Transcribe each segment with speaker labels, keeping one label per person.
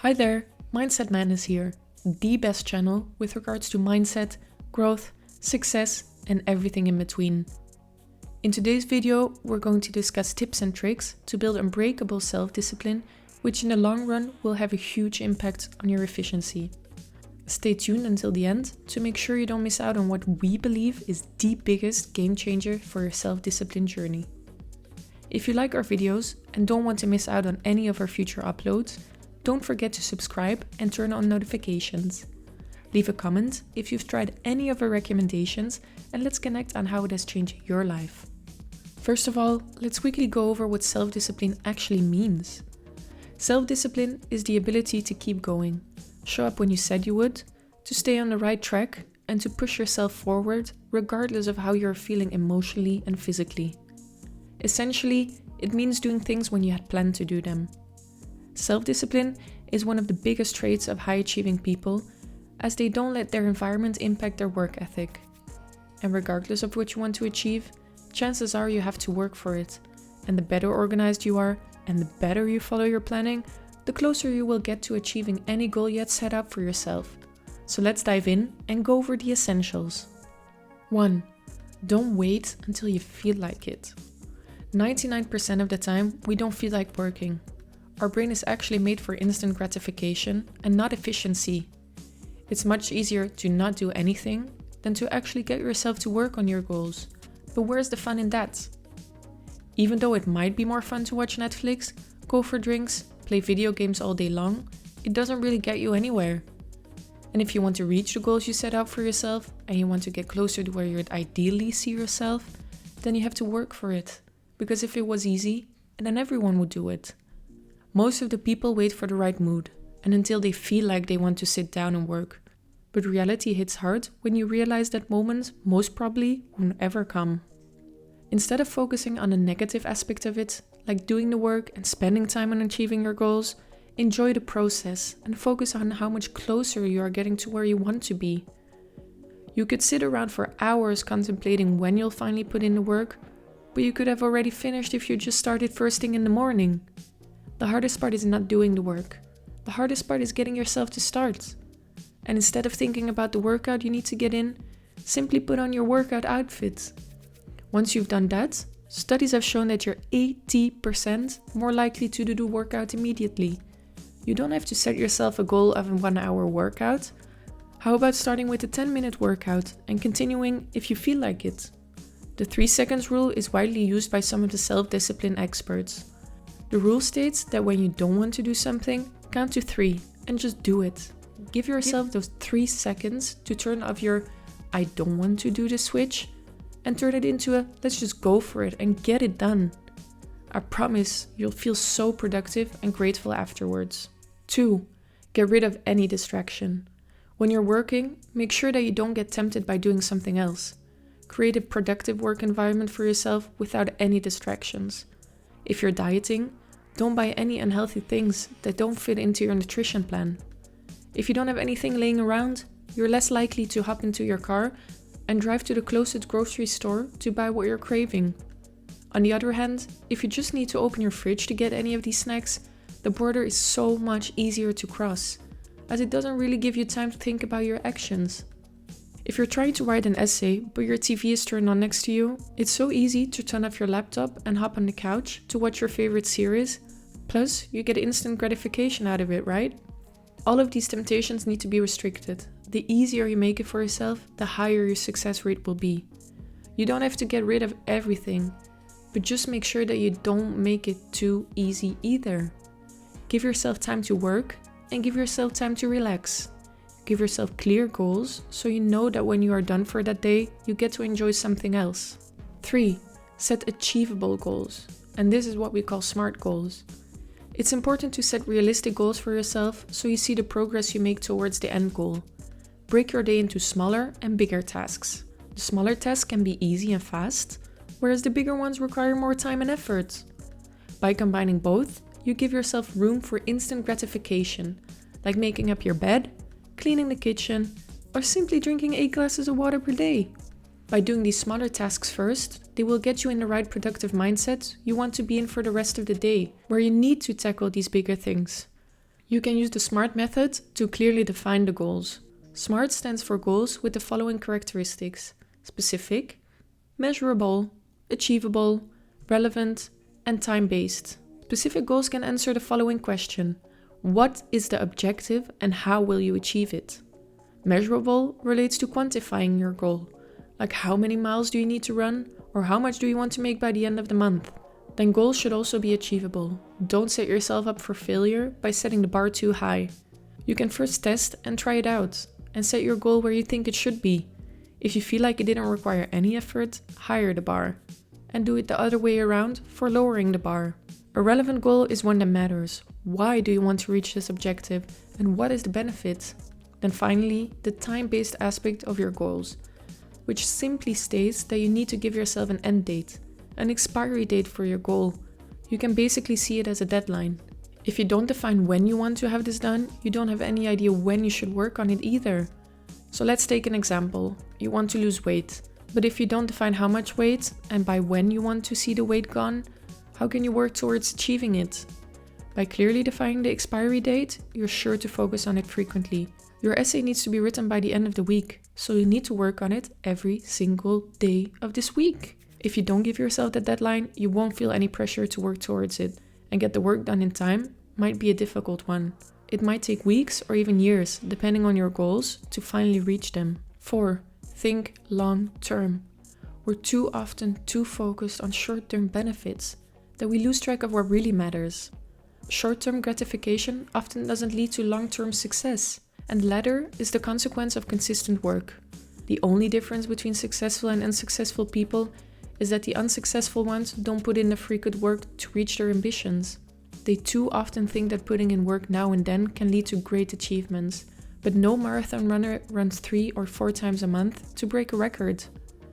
Speaker 1: Hi there, Mindset Man is here, the best channel with regards to mindset, growth, success, and everything in between. In today's video, we're going to discuss tips and tricks to build unbreakable self-discipline, which in the long run will have a huge impact on your efficiency. Stay tuned until the end to make sure you don't miss out on what we believe is the biggest game changer for your self-discipline journey. If you like our videos and don't want to miss out on any of our future uploads, don't forget to subscribe and turn on notifications. Leave a comment if you've tried any of our recommendations and let's connect on how it has changed your life. First of all, let's quickly go over what self-discipline actually means. Self-discipline is the ability to keep going, show up when you said you would, to stay on the right track, and to push yourself forward regardless of how you're feeling emotionally and physically. Essentially, it means doing things when you had planned to do them. Self-discipline is one of the biggest traits of high-achieving people, as they don't let their environment impact their work ethic. And regardless of what you want to achieve, chances are you have to work for it. And the better organized you are, and the better you follow your planning, the closer you will get to achieving any goal you had set up for yourself. So let's dive in and go over the essentials. 1. Don't wait until you feel like it. 99% of the time, we don't feel like working. Our brain is actually made for instant gratification and not efficiency. It's much easier to not do anything than to actually get yourself to work on your goals. But where's the fun in that? Even though it might be more fun to watch Netflix, go for drinks, play video games all day long, it doesn't really get you anywhere. And if you want to reach the goals you set out for yourself and you want to get closer to where you'd ideally see yourself, then you have to work for it. Because if it was easy, then everyone would do it. Most of the people wait for the right mood and until they feel like they want to sit down and work. But reality hits hard when you realize that moment most probably won't ever come. Instead of focusing on the negative aspect of it, like doing the work and spending time on achieving your goals, enjoy the process and focus on how much closer you are getting to where you want to be. You could sit around for hours contemplating when you'll finally put in the work, but you could have already finished if you just started first thing in the morning. The hardest part is not doing the work. The hardest part is getting yourself to start. And instead of thinking about the workout you need to get in, simply put on your workout outfit. Once you've done that, studies have shown that you're 80% more likely to do the workout immediately. You don't have to set yourself a goal of a 1-hour workout. How about starting with a 10-minute workout and continuing if you feel like it? The 3 seconds rule is widely used by some of the self-discipline experts. The rule states that when you don't want to do something, count to 3 and just do it. Give yourself those 3 seconds to turn off your I don't want to do this switch and turn it into a let's just go for it and get it done. I promise you'll feel so productive and grateful afterwards. 2. Get rid of any distraction. When you're working, make sure that you don't get tempted by doing something else. Create a productive work environment for yourself without any distractions. If you're dieting, don't buy any unhealthy things that don't fit into your nutrition plan. If you don't have anything laying around, you're less likely to hop into your car and drive to the closest grocery store to buy what you're craving. On the other hand, if you just need to open your fridge to get any of these snacks, the border is so much easier to cross, as it doesn't really give you time to think about your actions. If you're trying to write an essay, but your TV is turned on next to you, it's so easy to turn off your laptop and hop on the couch to watch your favorite series. Plus, you get instant gratification out of it, right? All of these temptations need to be restricted. The easier you make it for yourself, the higher your success rate will be. You don't have to get rid of everything, but just make sure that you don't make it too easy either. Give yourself time to work and give yourself time to relax. Give yourself clear goals so you know that when you are done for that day, you get to enjoy something else. 3. Set achievable goals. And this is what we call SMART goals. It's important to set realistic goals for yourself so you see the progress you make towards the end goal. Break your day into smaller and bigger tasks. The smaller tasks can be easy and fast, whereas the bigger ones require more time and effort. By combining both, you give yourself room for instant gratification, like making up your bed, cleaning the kitchen, or simply drinking 8 glasses of water per day. By doing these smaller tasks first, they will get you in the right productive mindset you want to be in for the rest of the day, where you need to tackle these bigger things. You can use the SMART method to clearly define the goals. SMART stands for goals with the following characteristics: specific, measurable, achievable, relevant, and time-based. Specific goals can answer the following question: what is the objective and how will you achieve it? Measurable relates to quantifying your goal, like how many miles do you need to run or how much do you want to make by the end of the month. Then goals should also be achievable. Don't set yourself up for failure by setting the bar too high. You can first test and try it out and set your goal where you think it should be. If you feel like it didn't require any effort, higher the bar. And do it the other way around for lowering the bar. A relevant goal is one that matters. Why do you want to reach this objective and what is the benefit? Then finally, the time-based aspect of your goals, which simply states that you need to give yourself an end date, an expiry date for your goal. You can basically see it as a deadline. If you don't define when you want to have this done, you don't have any idea when you should work on it either. So let's take an example. You want to lose weight, but if you don't define how much weight and by when you want to see the weight gone, how can you work towards achieving it? By clearly defining the expiry date, you're sure to focus on it frequently. Your essay needs to be written by the end of the week, so you need to work on it every single day of this week. If you don't give yourself that deadline, you won't feel any pressure to work towards it, and get the work done in time might be a difficult one. It might take weeks or even years, depending on your goals, to finally reach them. 4. Think long term. We're too often too focused on short-term benefits that we lose track of what really matters. Short-term gratification often doesn't lead to long-term success, and the latter is the consequence of consistent work. The only difference between successful and unsuccessful people is that the unsuccessful ones don't put in the frequent work to reach their ambitions. They too often think that putting in work now and then can lead to great achievements, but no marathon runner runs 3 or 4 times a month to break a record.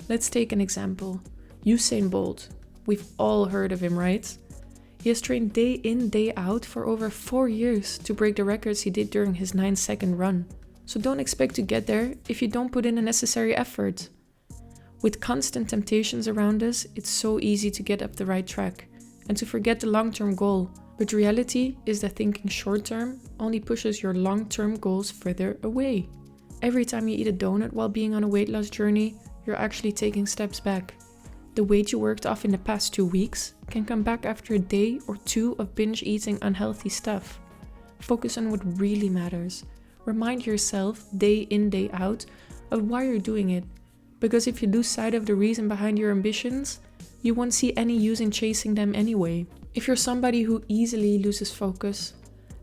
Speaker 1: Let's take an example. Usain Bolt. We've all heard of him, right? He has trained day in, day out for over 4 years to break the records he did during his 9-second run. So don't expect to get there if you don't put in the necessary effort. With constant temptations around us, it's so easy to get up the right track and to forget the long-term goal. But reality is that thinking short-term only pushes your long-term goals further away. Every time you eat a donut while being on a weight loss journey, you're actually taking steps back. The weight you worked off in the past 2 weeks can come back after a day or 2 of binge eating unhealthy stuff. Focus on what really matters. Remind yourself day in, day out of why you're doing it. Because if you lose sight of the reason behind your ambitions, you won't see any use in chasing them anyway. If you're somebody who easily loses focus,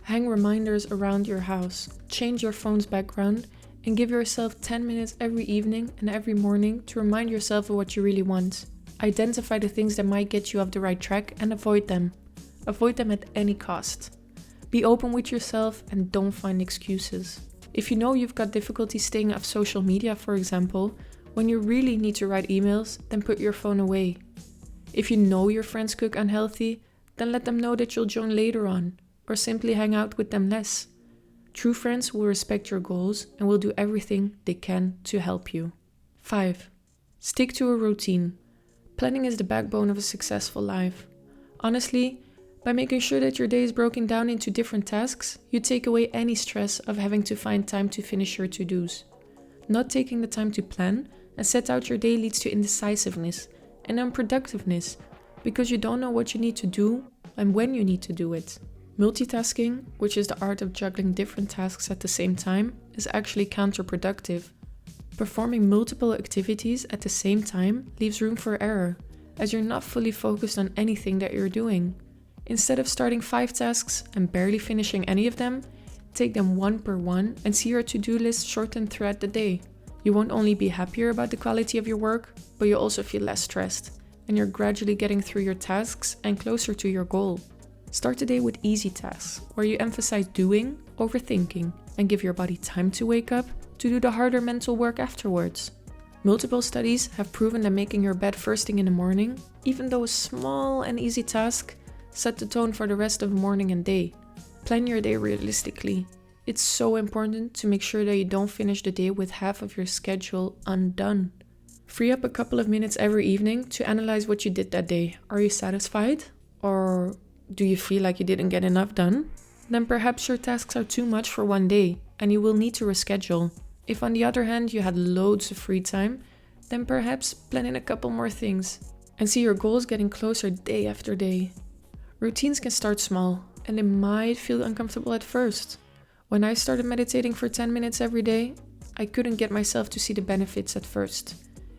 Speaker 1: hang reminders around your house, change your phone's background, and give yourself 10 minutes every evening and every morning to remind yourself of what you really want. Identify the things that might get you off the right track and avoid them. Avoid them at any cost. Be open with yourself and don't find excuses. If you know you've got difficulty staying off social media, for example, when you really need to write emails, then put your phone away. If you know your friends cook unhealthy, then let them know that you'll join later on, or simply hang out with them less. True friends will respect your goals and will do everything they can to help you. 5. Stick to a routine. Planning is the backbone of a successful life. Honestly, by making sure that your day is broken down into different tasks, you take away any stress of having to find time to finish your to-dos. Not taking the time to plan and set out your day leads to indecisiveness and unproductiveness because you don't know what you need to do and when you need to do it. Multitasking, which is the art of juggling different tasks at the same time, is actually counterproductive. Performing multiple activities at the same time leaves room for error, as you're not fully focused on anything that you're doing. Instead of starting 5 tasks and barely finishing any of them, take them one per one and see your to-do list shorten throughout the day. You won't only be happier about the quality of your work, but you'll also feel less stressed, and you're gradually getting through your tasks and closer to your goal. Start the day with easy tasks, where you emphasize doing over thinking, and give your body time to wake up to do the harder mental work afterwards. Multiple studies have proven that making your bed first thing in the morning, even though a small and easy task, set the tone for the rest of the morning and day. Plan your day realistically. It's so important to make sure that you don't finish the day with half of your schedule undone. Free up a couple of minutes every evening to analyze what you did that day. Are you satisfied? Or do you feel like you didn't get enough done? then perhaps your tasks are too much for one day and you will need to reschedule. If on the other hand you had loads of free time, then perhaps plan in a couple more things and see your goals getting closer day after day. Routines can start small and they might feel uncomfortable at first. When I started meditating for 10 minutes every day, I couldn't get myself to see the benefits at first.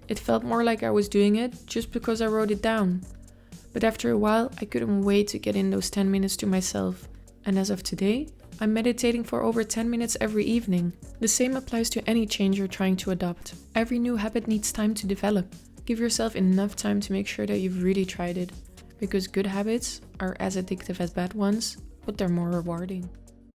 Speaker 1: It felt more like I was doing it just because I wrote it down. But after a while, I couldn't wait to get in those 10 minutes to myself. And as of today, I'm meditating for over 10 minutes every evening. The same applies to any change you're trying to adopt. Every new habit needs time to develop. Give yourself enough time to make sure that you've really tried it. Because good habits are as addictive as bad ones, but they're more rewarding.